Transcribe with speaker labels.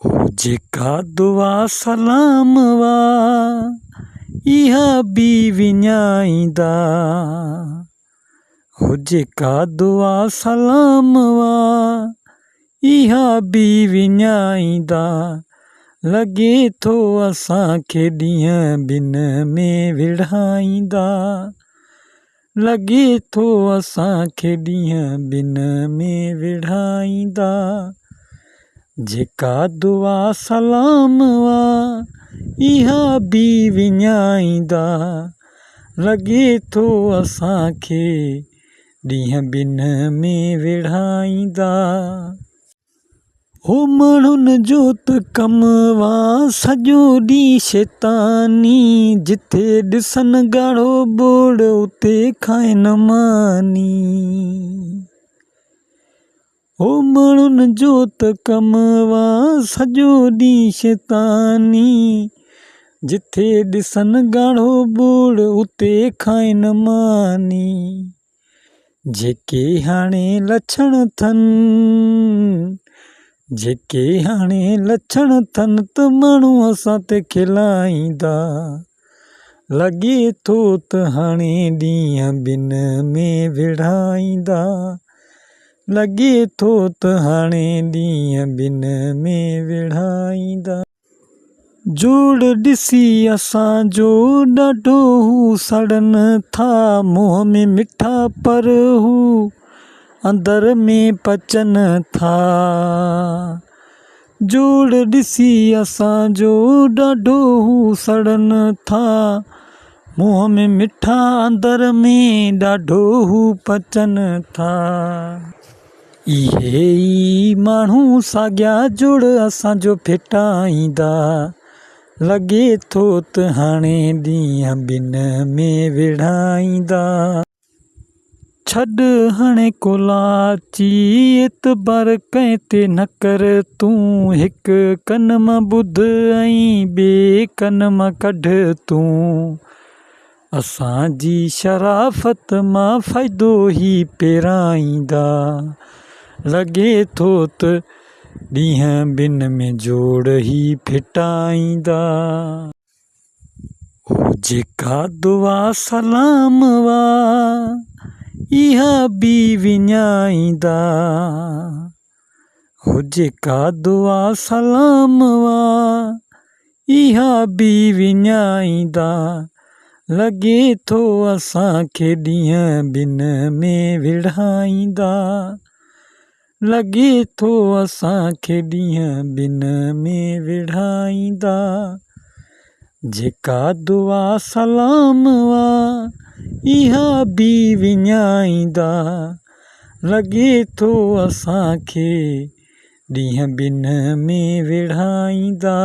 Speaker 1: हो जेका दुआ सलाम वा इहा बि विञाईंदा। हो जेका दुआ सलाम वा इहा बि विञाईंदा। लॻे थो असांखे ॾींहं ॿिन में विढ़ाईंदा। लॻे थो असांखे ॾींहं ॿिन में विढ़ाईंदा। जेका दुआ सलाम वा इहा बि विञाईंदा। लॻे थो असांखे ॾींहं ॿिन में विढ़ाईंदा। हो माण्हुनि जो त कमु वा सॼो ॾींहुं शैतानी। जिथे ॾिसनि ॻाढ़ो बोड़ उते खाइनि मानी। हो माण्हुनि जो त कमु वा सॼो ॾींहुं शैतानी। जिथे ॾिसनि ॻाढ़ो बोड़ उते खाइनि मानी। जेके हाणे लछण अथनि जेके हाणे लछण अथनि त माण्हू असां ते खिलाईंदा। लॻे थो त हाणे ॾींहं ॿिन में विढ़ाईंदा। लॻे थो त हाणे ॾींहं ॿिन में विढ़ाईंदा। जोड़ ॾिसी असांजो ॾाढो हू सड़नि था। मुंहं में मिठा पर हू अंदर में पचनि था। जोड़ ॾिसी असांजो ॾाढो हू सड़नि था। मुंहं में मिठा अंदर में ॾाढो हू पचनि था। इहे ई माण्हू साॻिया जोड़ असांजो फिटाईंदा। लॻे थो त हाणे ॾींहं ॿिन में विढ़ाईंदा। छॾ हाणे कोलाची एतबार कंहिं ते न कर तूं। हिकु कन मां ॿुध ऐं ॿिए कन मां कढ तूं। असांजी शराफ़त मां फ़ाइदो ई पेराईंदा। लॻे थो त ॾींहं ॿिन में जोड़ ई फिटाईंदा। हो जेका दुआ सलाम वा इहा बि विञाईंदा। हो जेका दुआ सलाम वा इहा बि विञाईंदा। लॻे थो असांखे ॾींहं ॿिन में विढ़ाईंदा। लॻे थो असांखे ॾींहं ॿिन में विढ़ाईंदा। जेका दुआ सलाम वा इहा बि विञाईंदा। लॻे थो असांखे ॾींहं ॿिन में विढ़ाईंदा।